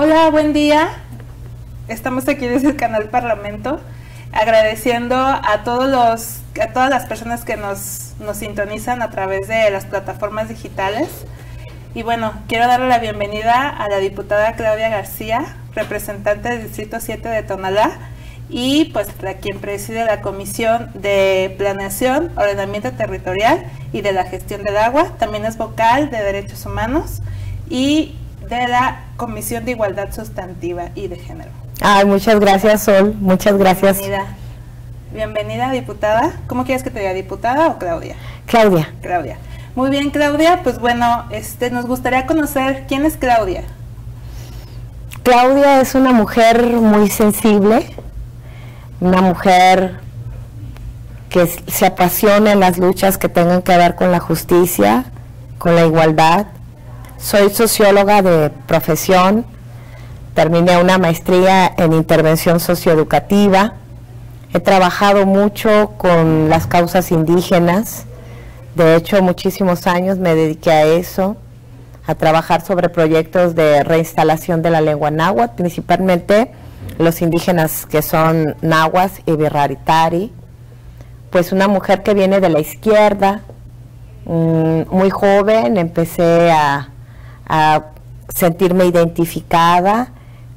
Hola, buen día. Estamos aquí desde el canal Parlamento, agradeciendo a todas las personas que nos sintonizan a través de las plataformas digitales. Y bueno, quiero darle la bienvenida a la diputada Claudia García, representante del Distrito 7 de Tonalá, y pues quien preside la Comisión de Planeación, Ordenamiento Territorial y de la Gestión del Agua. También es vocal de Derechos Humanos y de la Comisión de Igualdad Sustantiva y de Género. Ay, muchas gracias, Sol, muchas gracias. Bienvenida, diputada. ¿Cómo quieres que te diga, diputada o Claudia? Claudia. Claudia. Muy bien, Claudia, pues bueno, nos gustaría conocer quién es Claudia. Claudia es una mujer muy sensible, una mujer que se apasiona en las luchas que tengan que ver con la justicia, con la igualdad. Soy socióloga de profesión, terminé una maestría en intervención socioeducativa, he trabajado mucho con las causas indígenas. De hecho, muchísimos años me dediqué a eso, a trabajar sobre proyectos de reinstalación de la lengua náhuatl, principalmente los indígenas que son nahuas y birraritari. Pues una mujer que viene de la izquierda, muy joven, empecé a sentirme identificada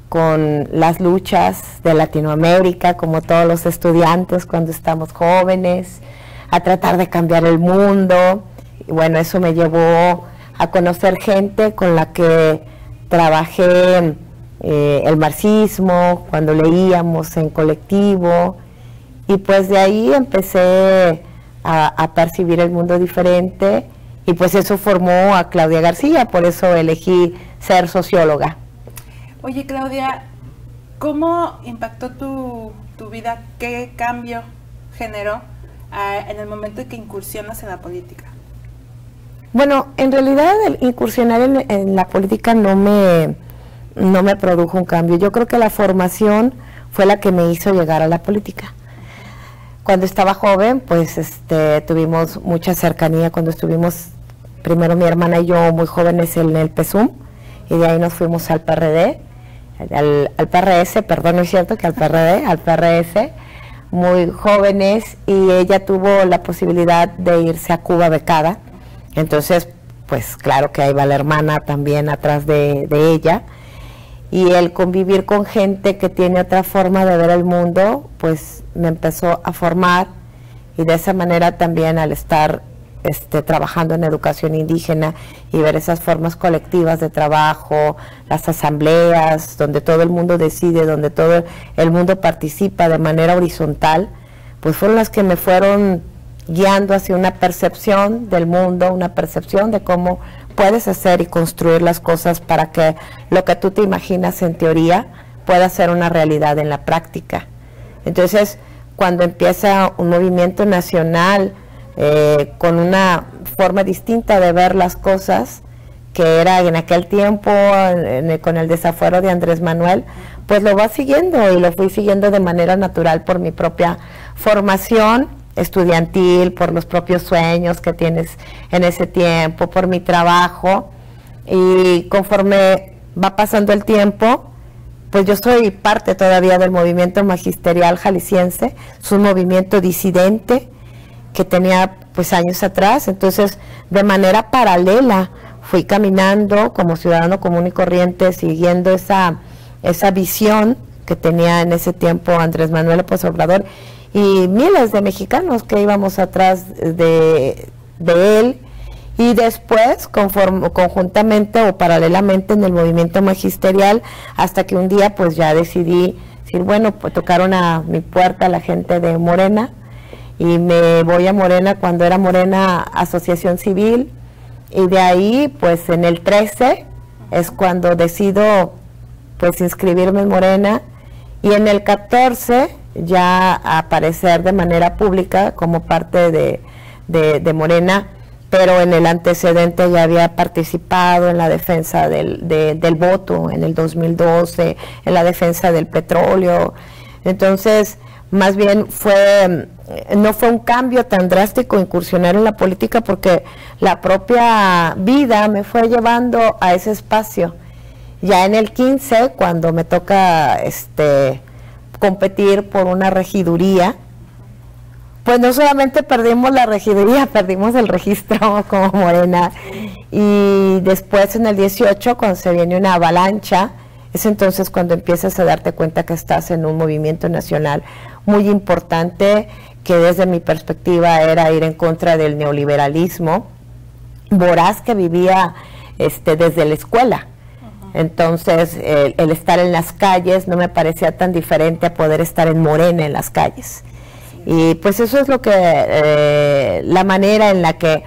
con las luchas de Latinoamérica, como todos los estudiantes cuando estamos jóvenes, a tratar de cambiar el mundo. Y bueno, eso me llevó a conocer gente con la que trabajé el marxismo, cuando leíamos en colectivo, y pues de ahí empecé a percibir el mundo diferente, y pues eso formó a Claudia García, por eso elegí ser socióloga. Oye, Claudia, ¿cómo impactó tu vida? ¿Qué cambio generó en el momento en que incursionas en la política? Bueno, en realidad el incursionar en la política no me produjo un cambio. Yo creo que la formación fue la que me hizo llegar a la política. Cuando estaba joven, pues tuvimos mucha cercanía cuando estuvimos, primero mi hermana y yo, muy jóvenes en el PSUM, y de ahí nos fuimos al PRD, al PRS, perdón, no es cierto que al PRD, al PRS, muy jóvenes, y ella tuvo la posibilidad de irse a Cuba becada. Entonces, pues claro que ahí va la hermana también atrás de ella, y el convivir con gente que tiene otra forma de ver el mundo, pues me empezó a formar, y de esa manera también al estar trabajando en educación indígena y ver esas formas colectivas de trabajo, las asambleas, donde todo el mundo decide, donde todo el mundo participa de manera horizontal, pues fueron las que me fueron guiando hacia una percepción del mundo, una percepción de cómo puedes hacer y construir las cosas para que lo que tú te imaginas en teoría pueda ser una realidad en la práctica. Entonces, cuando empieza un movimiento nacional con una forma distinta de ver las cosas, que era en aquel tiempo con el desafuero de Andrés Manuel, pues lo vas siguiendo, y lo fui siguiendo de manera natural por mi propia formación estudiantil, por los propios sueños que tienes en ese tiempo, por mi trabajo. Y conforme va pasando el tiempo, pues yo soy parte todavía del movimiento magisterial jalisciense. Es un movimiento disidente que tenía pues años atrás. Entonces, de manera paralela fui caminando como ciudadano común y corriente, siguiendo esa visión que tenía en ese tiempo Andrés Manuel López Obrador, y miles de mexicanos que íbamos atrás de él. Y después, conjuntamente o paralelamente en el movimiento magisterial, hasta que un día pues ya decidí decir, bueno, pues tocaron a mi puerta la gente de Morena, y me voy a Morena cuando era Morena Asociación Civil, y de ahí pues en el 13 es cuando decido pues inscribirme en Morena, y en el 14 ya aparecer de manera pública como parte de Morena, pero en el antecedente ya había participado en la defensa del voto en el 2012, en la defensa del petróleo. Entonces, más bien no fue un cambio tan drástico incursionar en la política, porque la propia vida me fue llevando a ese espacio. Ya en el 15, cuando me toca competir por una regiduría, pues no solamente perdimos la regiduría, perdimos el registro como Morena. Y después en el 18, cuando se viene una avalancha, es entonces cuando empiezas a darte cuenta que estás en un movimiento nacional muy importante, que desde mi perspectiva era ir en contra del neoliberalismo voraz que vivía desde la escuela. Entonces el estar en las calles no me parecía tan diferente a poder estar en Morena en las calles. Y pues eso es lo que la manera en la que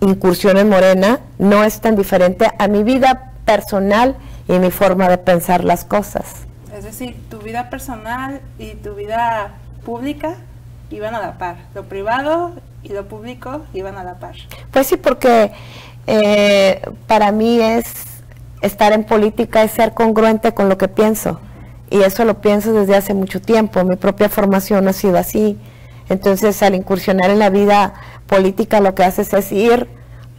incursiono en Morena no es tan diferente a mi vida personal y mi forma de pensar las cosas. Es decir, tu vida personal y tu vida pública iban a la par, lo privado y lo público iban a la par. Pues sí, porque para mí estar en política es ser congruente con lo que pienso, y eso lo pienso desde hace mucho tiempo. Mi propia formación ha sido así. Entonces, al incursionar en la vida política, lo que haces es ir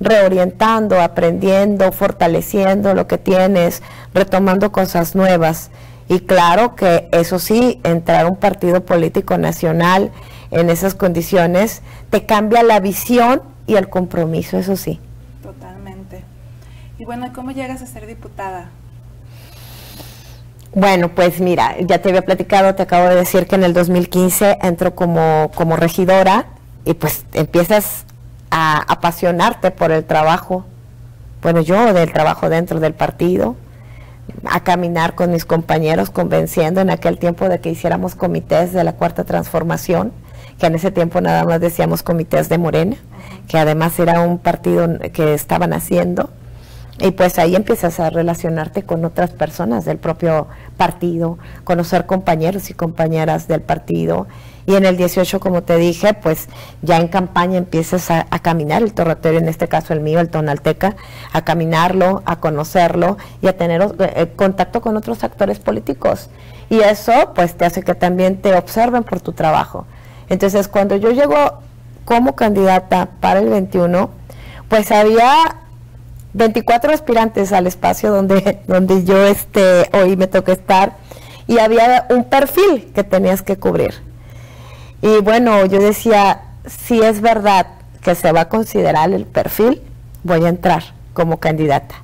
reorientando, aprendiendo, fortaleciendo lo que tienes, retomando cosas nuevas. Y claro que eso sí, entrar a un partido político nacional en esas condiciones te cambia la visión y el compromiso, eso sí. Totalmente. Y bueno, ¿cómo llegas a ser diputada? Bueno, pues mira, ya te había platicado, te acabo de decir que en el 2015 entro como regidora, y pues empiezas a apasionarte por el trabajo, bueno, yo del trabajo dentro del partido, a caminar con mis compañeros convenciendo en aquel tiempo de que hiciéramos comités de la Cuarta Transformación, que en ese tiempo nada más decíamos comités de Morena, que además era un partido que estaban haciendo. Y pues ahí empiezas a relacionarte con otras personas del propio partido, conocer compañeros y compañeras del partido. Y en el 18, como te dije, pues ya en campaña empiezas a caminar el territorio, en este caso el mío, el Tonalteca, a caminarlo, a conocerlo y a tener contacto con otros actores políticos. Y eso pues te hace que también te observen por tu trabajo. Entonces, cuando yo llego como candidata para el 21, pues había 24 aspirantes al espacio donde yo hoy me toca estar, y había un perfil que tenías que cubrir. Y bueno, yo decía, si es verdad que se va a considerar el perfil, voy a entrar como candidata.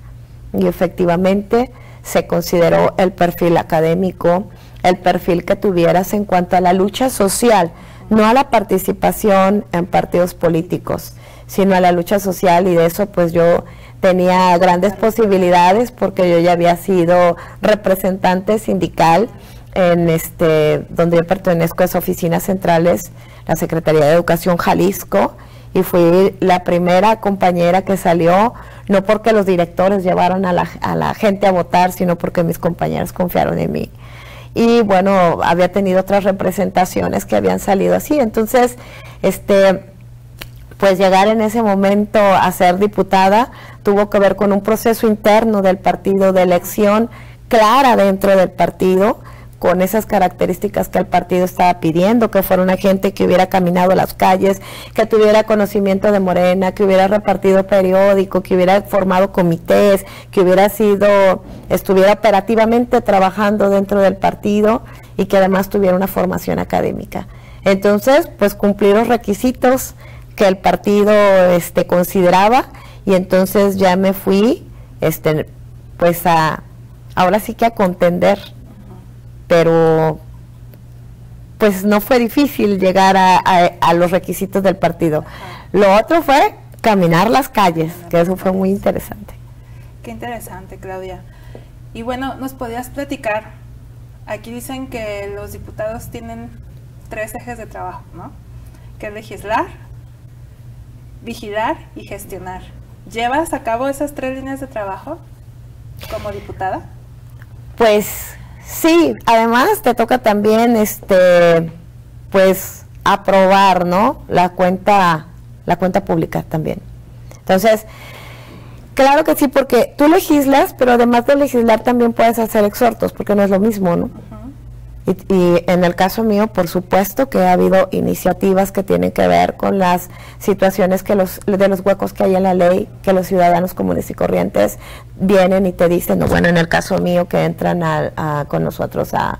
Y efectivamente se consideró el perfil académico, el perfil que tuvieras en cuanto a la lucha social, no a la participación en partidos políticos, sino a la lucha social, y de eso pues yo tenía grandes posibilidades porque yo ya había sido representante sindical en donde yo pertenezco a esas oficinas centrales, la Secretaría de Educación Jalisco, y fui la primera compañera que salió, no porque los directores llevaron a la gente a votar, sino porque mis compañeros confiaron en mí. Y bueno, había tenido otras representaciones que habían salido así. Entonces, pues llegar en ese momento a ser diputada tuvo que ver con un proceso interno del partido, de elección clara dentro del partido, con esas características que el partido estaba pidiendo, que fuera una gente que hubiera caminado las calles, que tuviera conocimiento de Morena, que hubiera repartido periódico, que hubiera formado comités, que estuviera operativamente trabajando dentro del partido, y que además tuviera una formación académica. Entonces, pues cumplí los requisitos que el partido consideraba, y entonces ya me fui pues ahora sí que a contender, pero pues no fue difícil llegar a los requisitos del partido. Lo otro fue caminar las calles, que eso fue muy interesante. Qué interesante, Claudia. Y bueno, ¿nos podías platicar? Aquí dicen que los diputados tienen 3 ejes de trabajo, ¿no? Que es legislar, vigilar y gestionar. ¿Llevas a cabo esas 3 líneas de trabajo como diputada? Pues sí, además te toca también pues aprobar, ¿no? La cuenta pública también. Entonces, claro que sí, porque tú legislas, pero además de legislar también puedes hacer exhortos, porque no es lo mismo, ¿no? Y en el caso mío, por supuesto que ha habido iniciativas que tienen que ver con las situaciones de los huecos que hay en la ley, que los ciudadanos comunes y corrientes vienen y te dicen, bueno, en el caso mío, que entran con nosotros a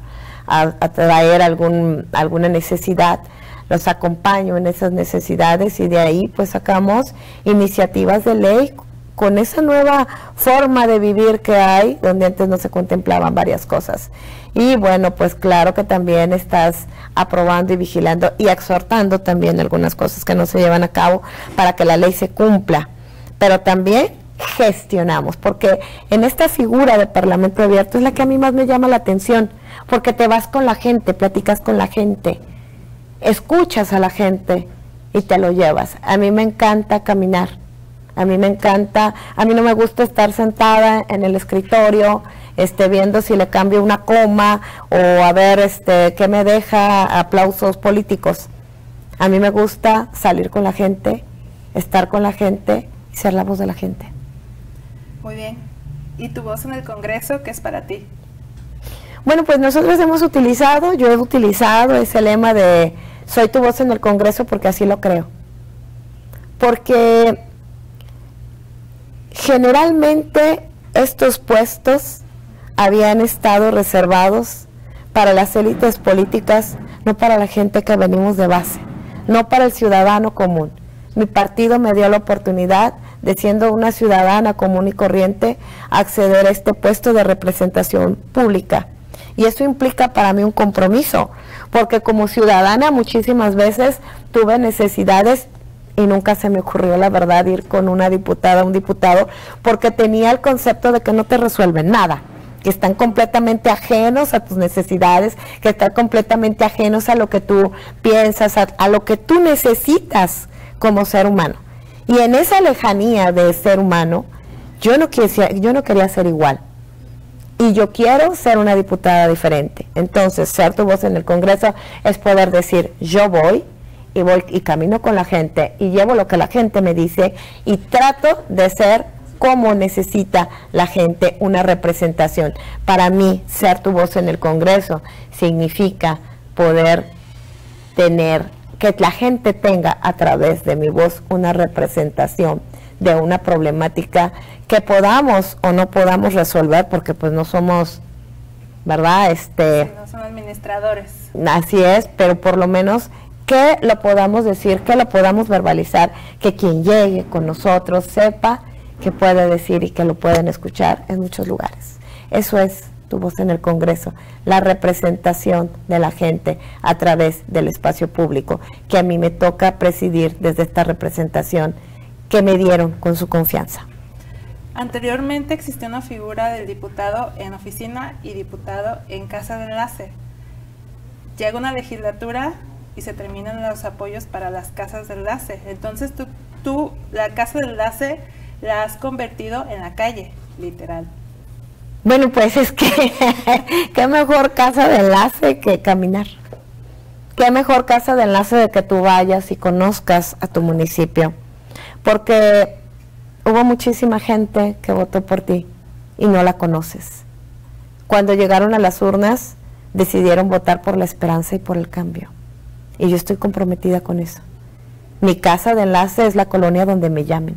traer alguna necesidad, los acompaño en esas necesidades y de ahí pues sacamos iniciativas de ley con esa nueva forma de vivir que hay, donde antes no se contemplaban varias cosas. Y bueno, pues claro que también estás aprobando y vigilando y exhortando también algunas cosas que no se llevan a cabo para que la ley se cumpla. Pero también gestionamos, porque en esta figura de Parlamento Abierto es la que a mí más me llama la atención, porque te vas con la gente, platicas con la gente, escuchas a la gente y te lo llevas. A mí me encanta caminar. A mí me encanta, a mí no me gusta estar sentada en el escritorio, viendo si le cambio una coma o a ver qué me deja aplausos políticos. A mí me gusta salir con la gente, estar con la gente y ser la voz de la gente. Muy bien. ¿Y tu voz en el Congreso, qué es para ti? Bueno, pues nosotros yo he utilizado ese lema de soy tu voz en el Congreso porque así lo creo. Porque generalmente estos puestos habían estado reservados para las élites políticas, no para la gente que venimos de base, no para el ciudadano común. Mi partido me dio la oportunidad de, siendo una ciudadana común y corriente, acceder a este puesto de representación pública. Y eso implica para mí un compromiso, porque como ciudadana muchísimas veces tuve necesidades y nunca se me ocurrió, la verdad, ir con una diputada, un diputado, porque tenía el concepto de que no te resuelven nada, que están completamente ajenos a tus necesidades, que están completamente ajenos a lo que tú piensas, a lo que tú necesitas como ser humano. Y en esa lejanía de ser humano, yo no quería ser igual. Y yo quiero ser una diputada diferente. Entonces, ser tu voz en el Congreso es poder decir, yo voy y camino con la gente y llevo lo que la gente me dice y trato de ser como necesita la gente una representación. Para mí, ser tu voz en el Congreso significa poder tener, que la gente tenga a través de mi voz una representación de una problemática que podamos o no podamos resolver, porque pues no somos, ¿verdad? Sí, no son administradores. Así es, pero por lo menos que lo podamos decir, que lo podamos verbalizar, que quien llegue con nosotros sepa que puede decir y que lo pueden escuchar en muchos lugares. Eso es tu voz en el Congreso, la representación de la gente a través del espacio público, que a mí me toca presidir desde esta representación que me dieron con su confianza. Anteriormente existía una figura del diputado en oficina y diputado en casa de enlace. Llega una legislatura y se terminan los apoyos para las casas de enlace. Entonces tú la casa de enlace la has convertido en la calle, literal. Bueno, pues es que qué mejor casa de enlace que caminar. Qué mejor casa de enlace de que tú vayas y conozcas a tu municipio. Porque hubo muchísima gente que votó por ti y no la conoces. Cuando llegaron a las urnas, decidieron votar por la esperanza y por el cambio. Y yo estoy comprometida con eso. Mi casa de enlace es la colonia donde me llamen.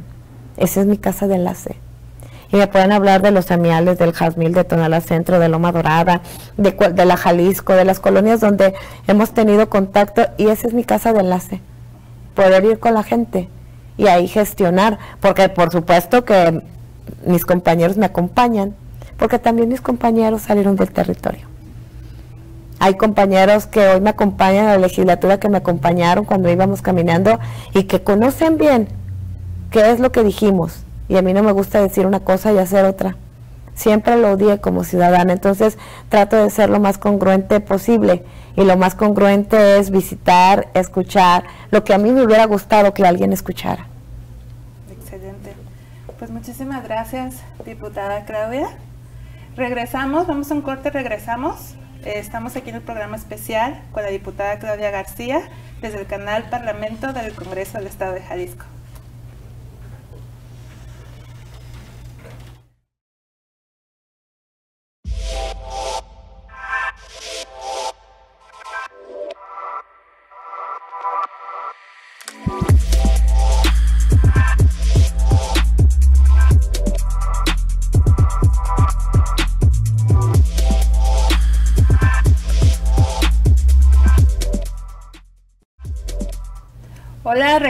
Esa es mi casa de enlace. Y me pueden hablar de los Amiales, del Jazmín, de Tonalá Centro, de Loma Dorada, de la Jalisco, de las colonias donde hemos tenido contacto, y esa es mi casa de enlace. Poder ir con la gente y ahí gestionar, porque por supuesto que mis compañeros me acompañan, porque también mis compañeros salieron del territorio. Hay compañeros que hoy me acompañan a la legislatura, que me acompañaron cuando íbamos caminando y que conocen bien qué es lo que dijimos. Y a mí no me gusta decir una cosa y hacer otra. Siempre lo odié como ciudadana, entonces trato de ser lo más congruente posible. Y lo más congruente es visitar, escuchar, lo que a mí me hubiera gustado que alguien escuchara. Excelente. Pues muchísimas gracias, diputada Claudia. Regresamos, vamos a un corte, regresamos. Estamos aquí en el programa especial con la diputada Claudia García desde el canal Parlamento del Congreso del Estado de Jalisco.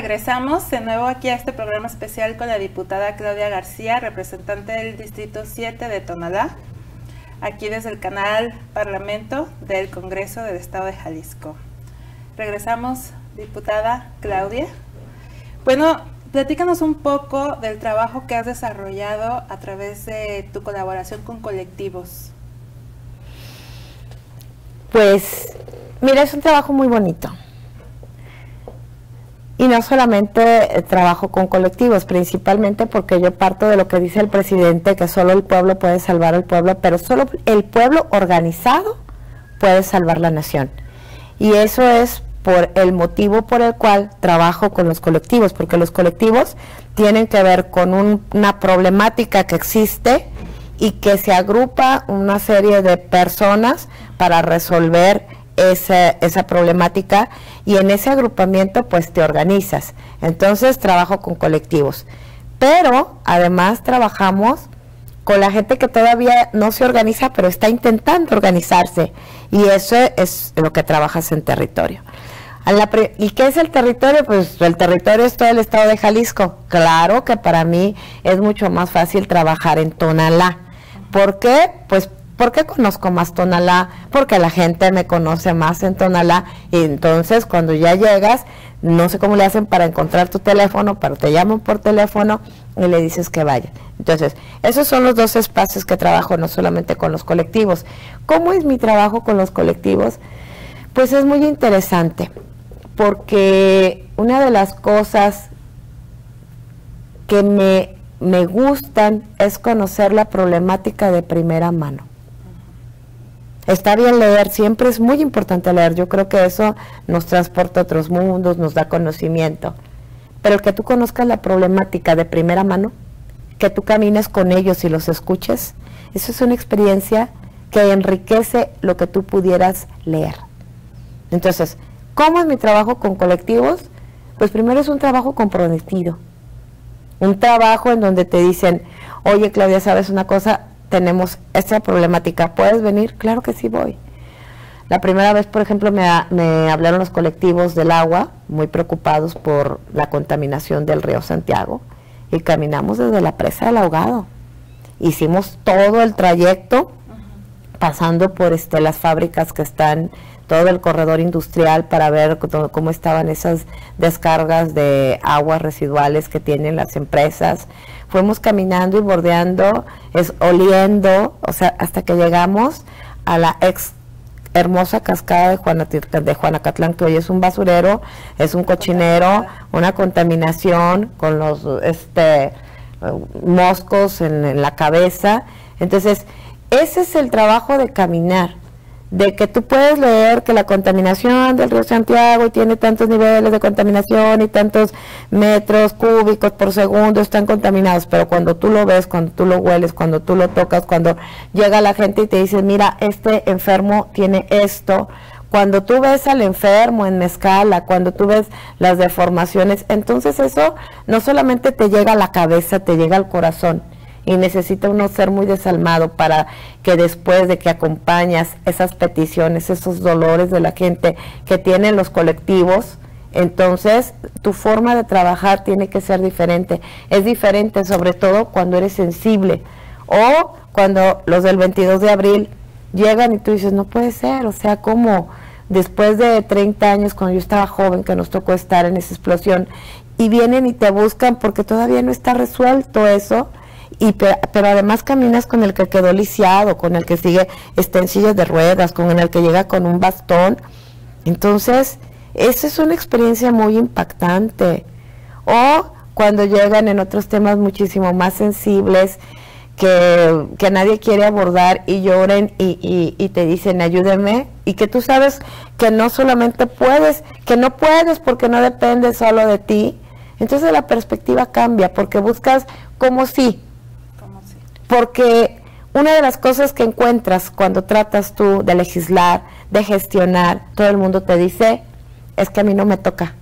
regresamos de nuevo aquí a este programa especial con la diputada Claudia García, representante del Distrito 7 de Tonalá, aquí desde el canal Parlamento del Congreso del Estado de Jalisco. Regresamos, diputada Claudia. Bueno, platícanos un poco del trabajo que has desarrollado a través de tu colaboración con colectivos. Pues, mira, es un trabajo muy bonito. Y no solamente trabajo con colectivos, principalmente porque yo parto de lo que dice el presidente, que solo el pueblo puede salvar al pueblo, pero solo el pueblo organizado puede salvar la nación. Y eso es por el motivo por el cual trabajo con los colectivos, porque los colectivos tienen que ver con una problemática que existe y que se agrupa una serie de personas para resolver esa problemática, y en ese agrupamiento pues te organizas. Entonces trabajo con colectivos, pero además trabajamos con la gente que todavía no se organiza pero está intentando organizarse, y eso es lo que trabajas en territorio. ¿Y qué es el territorio? Pues el territorio es todo el estado de Jalisco. Claro que para mí es mucho más fácil trabajar en Tonalá. ¿Por qué? Pues porque conozco más Tonalá, porque la gente me conoce más en Tonalá, y entonces cuando ya llegas, no sé cómo le hacen para encontrar tu teléfono, pero te llaman por teléfono y le dices que vaya. Entonces, esos son los dos espacios que trabajo, no solamente con los colectivos. ¿Cómo es mi trabajo con los colectivos? Pues es muy interesante, porque una de las cosas que me gustan es conocer la problemática de primera mano. Está bien leer, siempre es muy importante leer, yo creo que eso nos transporta a otros mundos, nos da conocimiento, pero el que tú conozcas la problemática de primera mano, que tú camines con ellos y los escuches, eso es una experiencia que enriquece lo que tú pudieras leer. Entonces, ¿cómo es mi trabajo con colectivos? Pues primero es un trabajo comprometido, un trabajo en donde te dicen, oye Claudia, ¿sabes una cosa? Tenemos esta problemática, ¿puedes venir? Claro que sí voy. La primera vez, por ejemplo, me hablaron los colectivos del agua, muy preocupados por la contaminación del río Santiago, y caminamos desde la presa del Ahogado. Hicimos todo el trayecto, pasando por las fábricas que están, todo el corredor industrial, para ver cómo estaban esas descargas de aguas residuales que tienen las empresas. Fuimos caminando y bordeando, oliendo, o sea, hasta que llegamos a la hermosa cascada de Juanacatlán, que hoy es un basurero, es un cochinero, una contaminación con los moscos en la cabeza. Entonces, ese es el trabajo de caminar, de que tú puedes leer que la contaminación del río Santiago tiene tantos niveles de contaminación y tantos metros cúbicos por segundo están contaminados, pero cuando tú lo ves, cuando tú lo hueles, cuando tú lo tocas, cuando llega la gente y te dice, mira, este enfermo tiene esto, cuando tú ves al enfermo en escala, cuando tú ves las deformaciones, entonces eso no solamente te llega a la cabeza, te llega al corazón. Y necesita uno ser muy desalmado para que después de que acompañas esas peticiones, esos dolores de la gente que tienen los colectivos, entonces tu forma de trabajar tiene que ser diferente. Es diferente sobre todo cuando eres sensible, o cuando los del 22 de abril llegan y tú dices, no puede ser, o sea, como después de 30 años, cuando yo estaba joven, que nos tocó estar en esa explosión, y vienen y te buscan porque todavía no está resuelto eso. Pero además caminas con el que quedó lisiado, con el que sigue en sillas de ruedas, con el que llega con un bastón. Entonces, esa es una experiencia muy impactante. O cuando llegan en otros temas muchísimo más sensibles que nadie quiere abordar, y lloren y te dicen ayúdeme, y que tú sabes que no solamente puedes, que no puedes porque no depende solo de ti. Entonces la perspectiva cambia, porque buscas cómo sí. Porque una de las cosas que encuentras cuando tratas tú de legislar, de gestionar, todo el mundo te dice, es que a mí no me toca.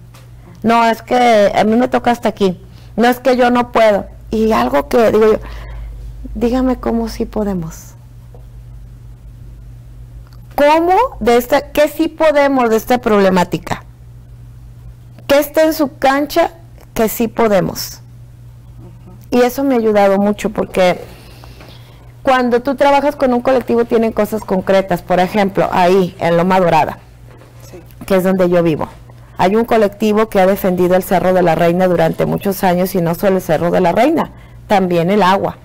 No, es que a mí me toca hasta aquí. No, es que yo no puedo. Y algo que digo yo, dígame cómo sí podemos. ¿Cómo qué sí podemos de esta problemática? que esté en su cancha, que sí podemos. Y eso me ha ayudado mucho, porque cuando tú trabajas con un colectivo tienen cosas concretas. Por ejemplo, ahí en Loma Dorada, sí, que es donde yo vivo, hay un colectivo que ha defendido el Cerro de la Reina durante muchos años, y no solo el Cerro de la Reina, también el agua,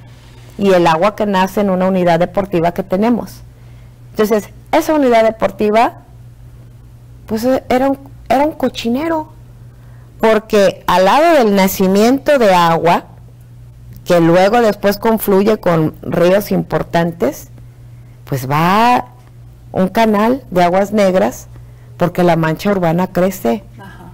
y el agua que nace en una unidad deportiva que tenemos. Entonces, esa unidad deportiva, pues era un cochinero, porque al lado del nacimiento de agua, que luego después confluye con ríos importantes, pues va un canal de aguas negras, porque la mancha urbana crece. Ajá.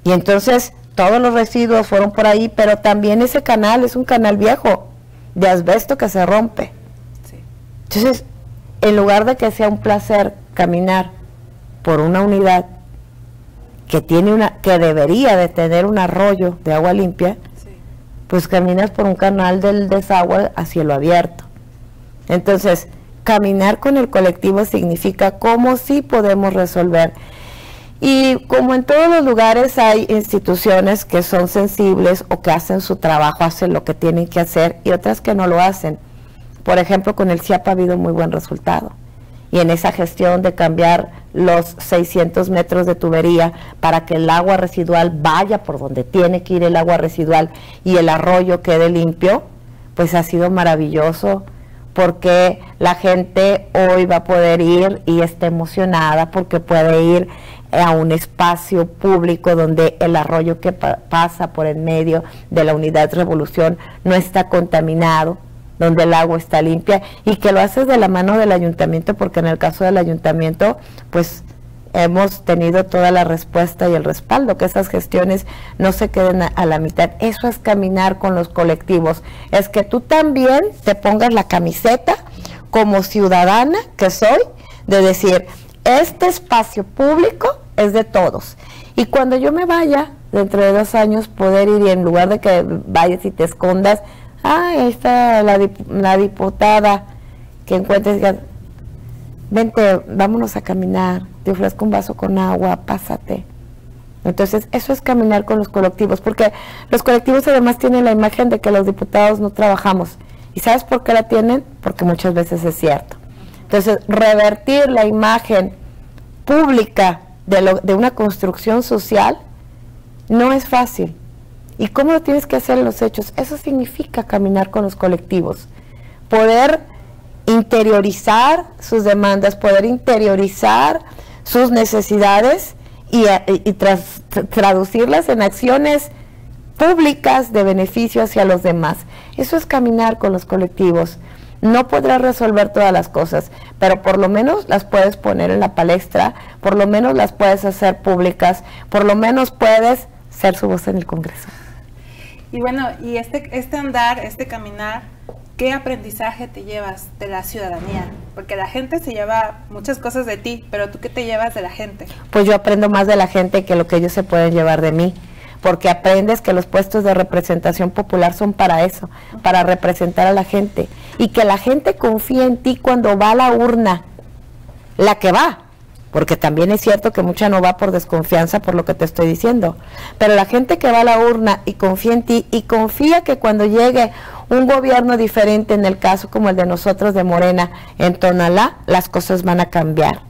Y entonces todos los residuos fueron por ahí, pero también ese canal es un canal viejo, de asbesto que se rompe. Sí. Entonces, en lugar de que sea un placer caminar por una unidad que debería de tener un arroyo de agua limpia, pues caminas por un canal del desagüe a cielo abierto. Entonces, caminar con el colectivo significa cómo sí podemos resolver. Y como en todos los lugares hay instituciones que son sensibles o que hacen su trabajo, hacen lo que tienen que hacer, y otras que no lo hacen. Por ejemplo, con el CIAP ha habido muy buen resultado. Y en esa gestión de cambiar los 600 metros de tubería para que el agua residual vaya por donde tiene que ir el agua residual y el arroyo quede limpio, pues ha sido maravilloso, porque la gente hoy va a poder ir y está emocionada porque puede ir a un espacio público donde el arroyo que pasa por en medio de la Unidad Revolución no está contaminado, donde el agua está limpia, y que lo haces de la mano del ayuntamiento, porque en el caso del ayuntamiento pues hemos tenido toda la respuesta y el respaldo, que esas gestiones no se queden a la mitad. Eso es caminar con los colectivos, es que tú también te pongas la camiseta como ciudadana que soy, de decir, este espacio público es de todos, y cuando yo me vaya dentro de 2 años poder ir, y en lugar de que vayas y te escondas, ahí está la diputada que encuentres, vente, vámonos a caminar, te ofrezco un vaso con agua, pásate. Entonces, eso es caminar con los colectivos, porque los colectivos además tienen la imagen de que los diputados no trabajamos. ¿Y sabes por qué la tienen? Porque muchas veces es cierto. Entonces, revertir la imagen pública de una construcción social no es fácil. ¿Y cómo lo tienes que hacer en los hechos? Eso significa caminar con los colectivos, poder interiorizar sus demandas, poder interiorizar sus necesidades y traducirlas en acciones públicas de beneficio hacia los demás. Eso es caminar con los colectivos. No podrás resolver todas las cosas, pero por lo menos las puedes poner en la palestra, por lo menos las puedes hacer públicas, por lo menos puedes ser su voz en el Congreso. Y bueno, y este andar, este caminar, ¿qué aprendizaje te llevas de la ciudadanía? Porque la gente se lleva muchas cosas de ti, pero ¿tú qué te llevas de la gente? Pues yo aprendo más de la gente que lo que ellos se pueden llevar de mí, porque aprendes que los puestos de representación popular son para eso, para representar a la gente, y que la gente confía en ti cuando va a la urna, la que va. Porque también es cierto que mucha no va por desconfianza, por lo que te estoy diciendo, pero la gente que va a la urna y confía en ti, y confía que cuando llegue un gobierno diferente, en el caso como el de nosotros de Morena en Tonalá, las cosas van a cambiar.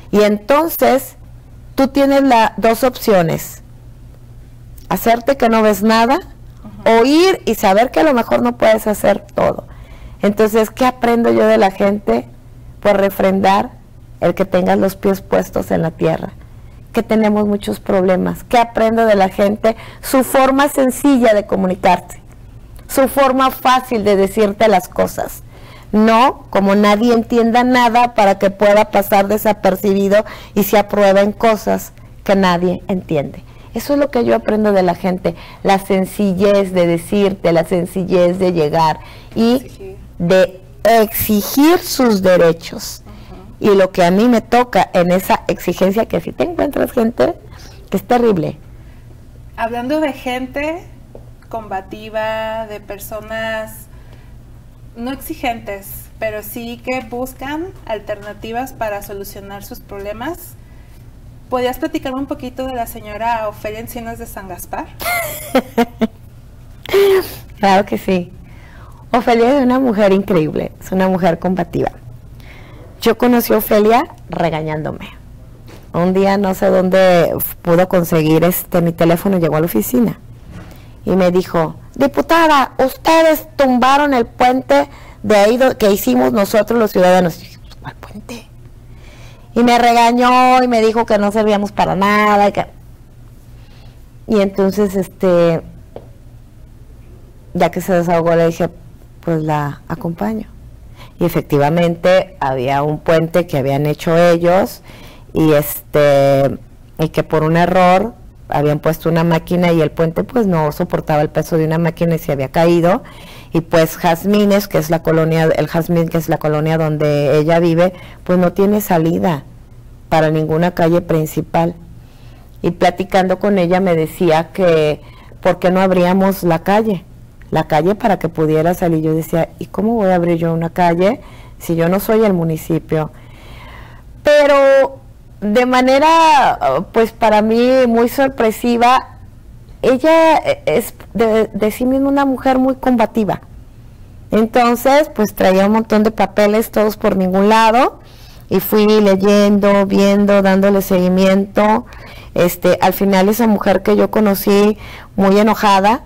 Y entonces tú tienes dos opciones: hacerte que no ves nada, o ir y saber que a lo mejor no puedes hacer todo. Entonces, ¿qué aprendo yo de la gente? Por refrendar el que tengas los pies puestos en la tierra, que tenemos muchos problemas. ¿Qué aprendo de la gente? Su forma sencilla de comunicarse, su forma fácil de decirte las cosas, no como nadie entienda nada para que pueda pasar desapercibido y se aprueben cosas que nadie entiende. Eso es lo que yo aprendo de la gente, la sencillez de decirte, la sencillez de llegar y de exigir sus derechos. Y lo que a mí me toca en esa exigencia, que si te encuentras gente que es terrible. Hablando de gente combativa, de personas no exigentes, pero sí que buscan alternativas para solucionar sus problemas, ¿Podrías platicar un poquito de la señora Ofelia Encinas de San Gaspar? Claro que sí. Ofelia es una mujer increíble, es una mujer combativa. Yo conocí a Ofelia regañándome. Un día no sé dónde pudo conseguir mi teléfono, llegó a la oficina y me dijo: diputada, ustedes tumbaron el puente de ahí que hicimos nosotros los ciudadanos. Y dije, ¿cuál puente? Y me regañó y me dijo que no servíamos para nada. Y entonces, ya que se desahogó, le dije, pues la acompaño. Y efectivamente había un puente que habían hecho ellos y que por un error habían puesto una máquina y el puente pues no soportaba el peso de una máquina y se había caído. Y pues Jazmines, que es la colonia, el Jazmín, que es la colonia donde ella vive, pues no tiene salida para ninguna calle principal. Y platicando con ella me decía que ¿por qué no abríamos la calle para que pudiera salir? Yo decía, ¿y cómo voy a abrir yo una calle si yo no soy el municipio? Pero de manera, pues para mí muy sorpresiva, ella es de sí misma una mujer muy combativa. Entonces, pues traía un montón de papeles, todos por ningún lado, y fui leyendo, viendo, dándole seguimiento. Al final esa mujer que yo conocí muy enojada,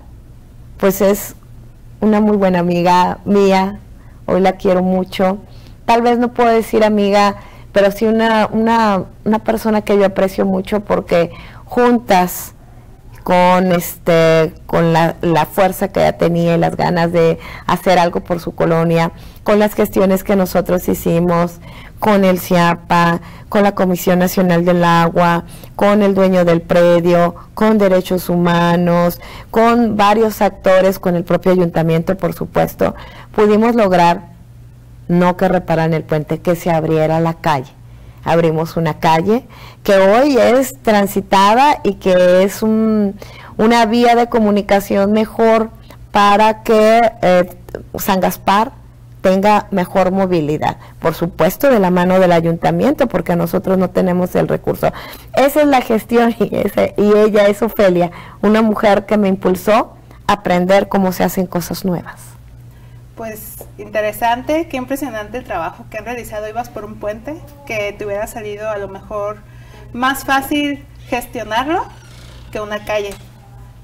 pues es una muy buena amiga mía, hoy la quiero mucho. Tal vez no puedo decir amiga, pero sí una persona que yo aprecio mucho, porque juntas con la fuerza que ella tenía y las ganas de hacer algo por su colonia, con las gestiones que nosotros hicimos, con el CIAPA, con la Comisión Nacional del Agua, con el dueño del predio, con Derechos Humanos, con varios actores, con el propio ayuntamiento, por supuesto, pudimos lograr no que repararan el puente, que se abriera la calle. Abrimos una calle que hoy es transitada y que es una vía de comunicación mejor para que San Gaspar tenga mejor movilidad, por supuesto de la mano del ayuntamiento, porque nosotros no tenemos el recurso. Esa es la gestión y ella es Ofelia, una mujer que me impulsó a aprender cómo se hacen cosas nuevas. Pues interesante, qué impresionante el trabajo que han realizado. Ibas por un puente que te hubiera salido a lo mejor más fácil gestionarlo que una calle,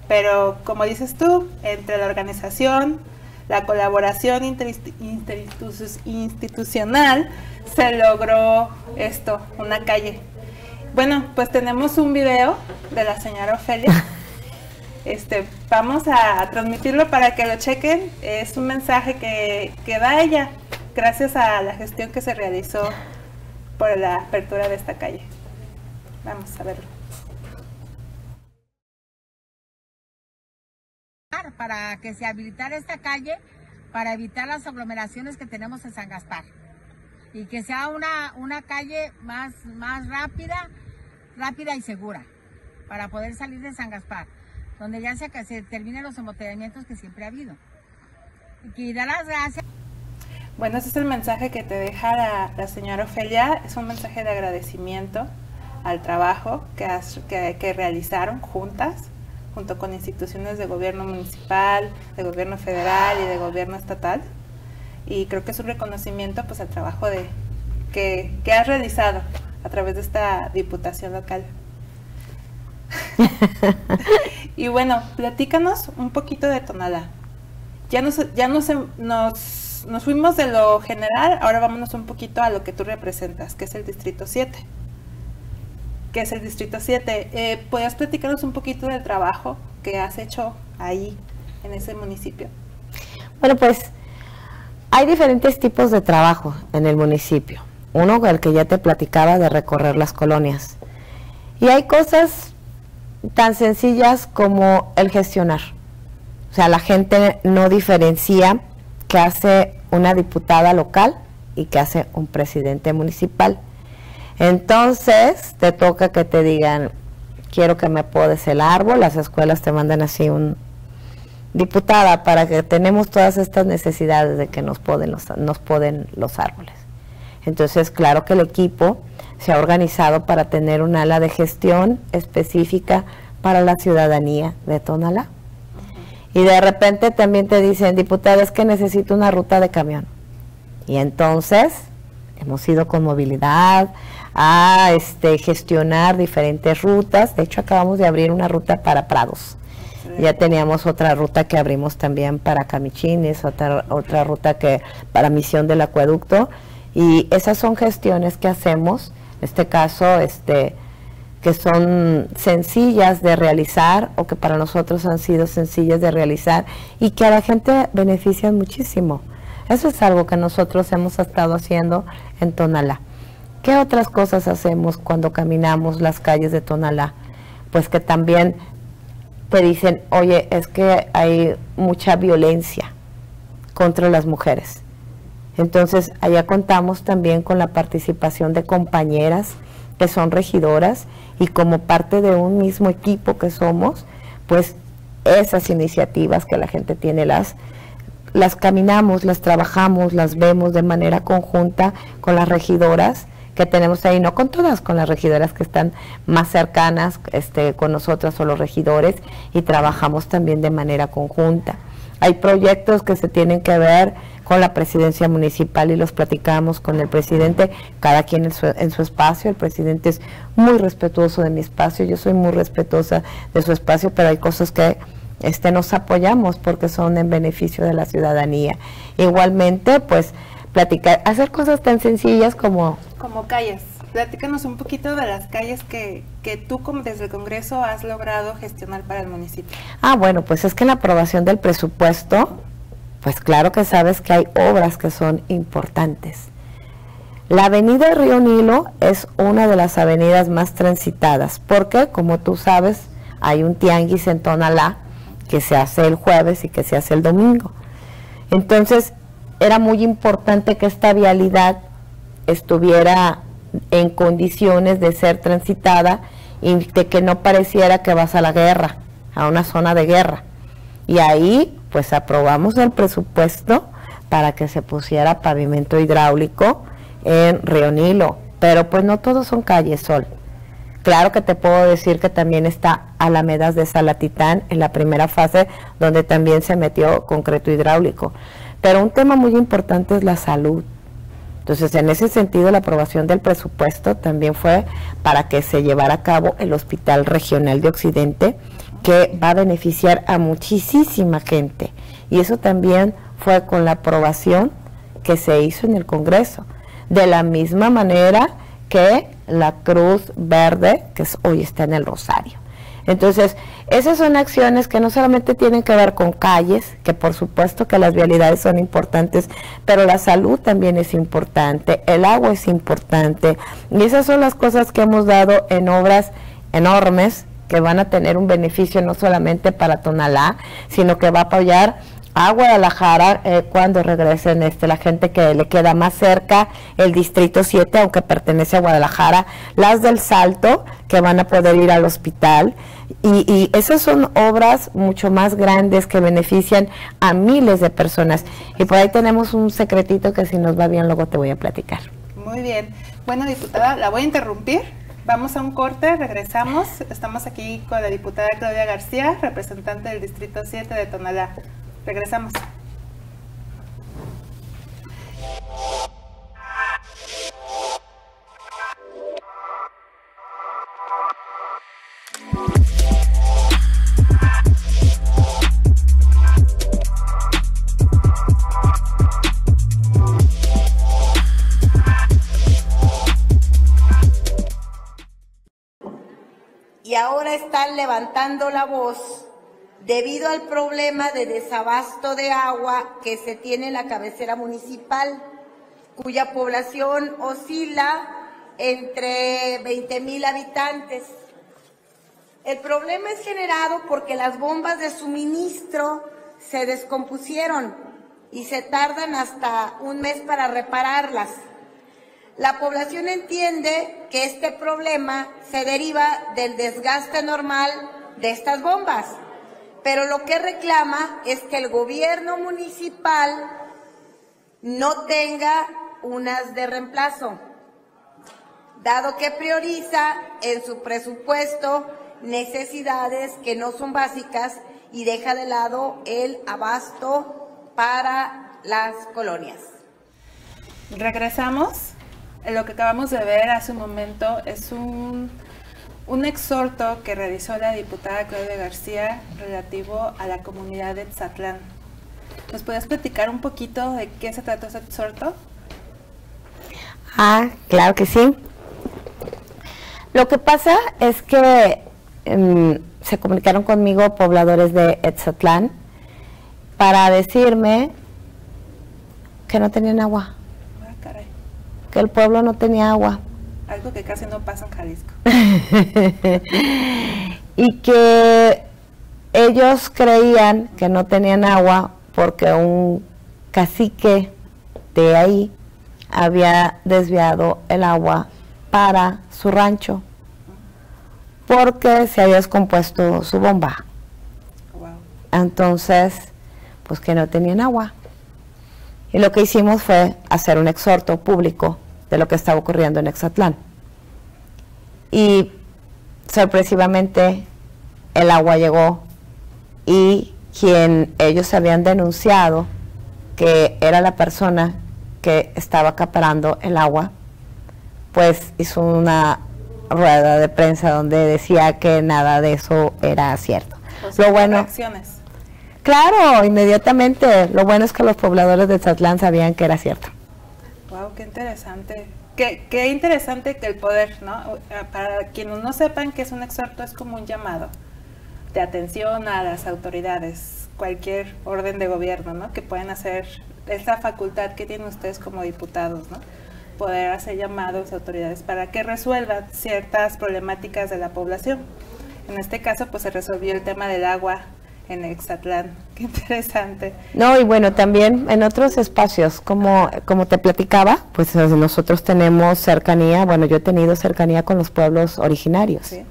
pero como dices tú, entre la organización, la colaboración interinstitucional, se logró esto, una calle. Bueno, pues tenemos un video de la señora Ofelia. Vamos a transmitirlo para que lo chequen. Es un mensaje que da ella gracias a la gestión que se realizó por la apertura de esta calle. Vamos a verlo. Para que se habilitara esta calle, para evitar las aglomeraciones que tenemos en San Gaspar y que sea una calle más rápida y segura para poder salir de San Gaspar, donde ya se terminen los embotellamientos que siempre ha habido. Y dar las gracias. Bueno, ese es el mensaje que te deja la señora Ofelia. Es un mensaje de agradecimiento al trabajo que realizaron juntas, junto con instituciones de gobierno municipal, de gobierno federal y de gobierno estatal. Y creo que es un reconocimiento pues al trabajo que has realizado a través de esta diputación local. Y bueno, platícanos un poquito de Tonalá. Ya nos fuimos de lo general, ahora vámonos un poquito a lo que tú representas, que es el Distrito 7. ¿Podrías platicarnos un poquito del trabajo que has hecho ahí, en ese municipio? Bueno, pues hay diferentes tipos de trabajo en el municipio. Uno, el que ya te platicaba, de recorrer las colonias. Y hay cosas tan sencillas como el gestionar. O sea, la gente no diferencia qué hace una diputada local y qué hace un presidente municipal. Entonces, te toca que te digan, quiero que me podes el árbol. Las escuelas te mandan así diputada, para que tenemos todas estas necesidades de que nos poden los árboles. Entonces, claro que el equipo se ha organizado para tener un ala de gestión específica para la ciudadanía de Tonalá. Y de repente también te dicen, diputada, es que necesito una ruta de camión. Y entonces hemos ido con movilidad a gestionar diferentes rutas. De hecho, acabamos de abrir una ruta para Prados. Ya teníamos otra ruta que abrimos también para Camichines, otra ruta que para Misión del Acueducto. Y esas son gestiones que hacemos, en este caso, que son sencillas de realizar o que para nosotros han sido sencillas de realizar y que a la gente benefician muchísimo. Eso es algo que nosotros hemos estado haciendo en Tonalá. ¿Qué otras cosas hacemos cuando caminamos las calles de Tonalá? Pues que también te dicen, oye, es que hay mucha violencia contra las mujeres. Entonces, allá contamos también con la participación de compañeras que son regidoras y como parte de un mismo equipo que somos, pues esas iniciativas que la gente tiene las caminamos, las trabajamos, las vemos de manera conjunta con las regidoras que tenemos ahí, no con todas, con las regidoras que están más cercanas con nosotras o los regidores, y trabajamos también de manera conjunta. Hay proyectos que se tienen que ver con la presidencia municipal y los platicamos con el presidente, cada quien en su espacio. El presidente es muy respetuoso de mi espacio, yo soy muy respetuosa de su espacio, pero hay cosas que nos apoyamos porque son en beneficio de la ciudadanía. Igualmente, pues, platicar, hacer cosas tan sencillas como calles. Platícanos un poquito de las calles que tú desde el Congreso has logrado gestionar para el municipio. Bueno, pues es que en la aprobación del presupuesto, pues claro que sabes que hay obras que son importantes. La avenida Río Nilo es una de las avenidas más transitadas, porque como tú sabes, hay un tianguis en Tonalá que se hace el jueves y que se hace el domingo. Entonces, era muy importante que esta vialidad estuviera en condiciones de ser transitada y de que no pareciera que vas a la guerra, a una zona de guerra. Y ahí, pues, aprobamos el presupuesto para que se pusiera pavimento hidráulico en Río Nilo, pero pues no todos son calles, Sol. Claro que te puedo decir que también está Alamedas de Salatitán en la primera fase, donde también se metió concreto hidráulico. Pero un tema muy importante es la salud. Entonces, en ese sentido, la aprobación del presupuesto también fue para que se llevara a cabo el Hospital Regional de Occidente, que va a beneficiar a muchísima gente. Y eso también fue con la aprobación que se hizo en el Congreso. De la misma manera que la Cruz Verde, que hoy está en el Rosario. Entonces, esas son acciones que no solamente tienen que ver con calles, que por supuesto que las vialidades son importantes, pero la salud también es importante, el agua es importante, y esas son las cosas que hemos dado en obras enormes que van a tener un beneficio no solamente para Tonalá, sino que va a apoyar a Guadalajara cuando regresen la gente que le queda más cerca, el Distrito 7, aunque pertenece a Guadalajara, las del Salto, que van a poder ir al hospital, y esas son obras mucho más grandes que benefician a miles de personas. Y por ahí tenemos un secretito que si nos va bien luego te voy a platicar. Muy bien. Bueno, diputada, la voy a interrumpir. Vamos a un corte, regresamos. Estamos aquí con la diputada Claudia García, representante del Distrito 7 de Tonalá. Regresamos. Y ahora están levantando la voz debido al problema de desabasto de agua que se tiene en la cabecera municipal, cuya población oscila entre 20,000 habitantes. El problema es generado porque las bombas de suministro se descompusieron y se tardan hasta un mes para repararlas. La población entiende que este problema se deriva del desgaste normal de estas bombas, pero lo que reclama es que el gobierno municipal no tenga unas de reemplazo, dado que prioriza en su presupuesto necesidades que no son básicas y deja de lado el abasto para las colonias. Regresamos. Lo que acabamos de ver hace un momento es un exhorto que realizó la diputada Claudia García relativo a la comunidad de Etzatlán. ¿Nos puedes platicar un poquito de qué se trató ese exhorto? Claro que sí. Lo que pasa es que se comunicaron conmigo pobladores de Etzatlán para decirme que no tenían agua. Caray. Que el pueblo no tenía agua. Algo que casi no pasa en Jalisco. Y que ellos creían que no tenían agua porque un cacique de ahí había desviado el agua para su rancho porque se había descompuesto su bomba. Wow. Entonces, pues que no tenían agua. Y lo que hicimos fue hacer un exhorto público de lo que estaba ocurriendo en Etzatlán. Y sorpresivamente el agua llegó y quien ellos habían denunciado que era la persona que estaba acaparando el agua, pues hizo una rueda de prensa donde decía que nada de eso era cierto. Lo bueno, reacciones. Claro, inmediatamente. Lo bueno es que los pobladores de Etzatlán sabían que era cierto. Wow, qué interesante. Qué interesante que el poder, ¿no? Para quienes no sepan qué es un exhorto, es como un llamado de atención a las autoridades, cualquier orden de gobierno, ¿no? Que pueden hacer esa facultad que tienen ustedes como diputados, ¿no? Poder hacer llamados a autoridades para que resuelvan ciertas problemáticas de la población. En este caso, pues se resolvió el tema del agua en Etzatlán. Qué interesante. No, y bueno, también en otros espacios, como te platicaba, pues nosotros tenemos cercanía, bueno, yo he tenido cercanía con los pueblos originarios. Sí.